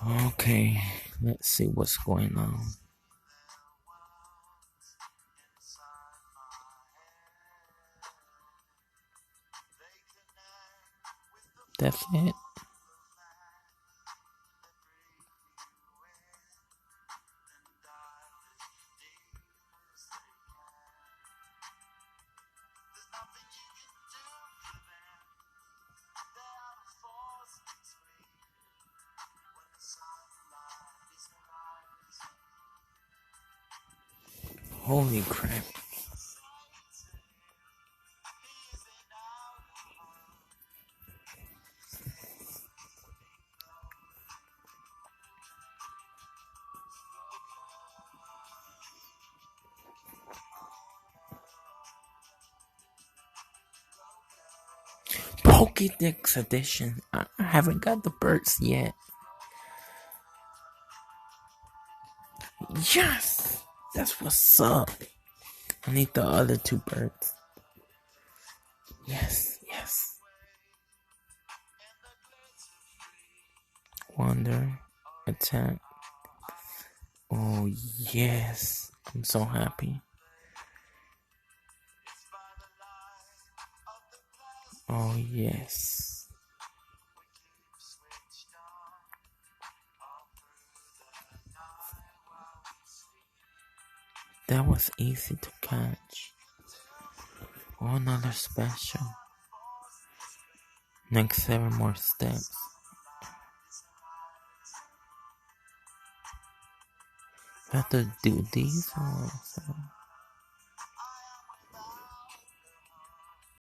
Okay, let's see what's going on. That's it. Holy crap. Pokédex edition. I haven't got the birds yet. Yes! That's what's up. I need the other two birds. Yes, yes. Wonder, attack. Oh, yes. I'm so happy. Oh, yes. That was easy to catch. Oh, another special. Next 7 more steps. I have to do these also.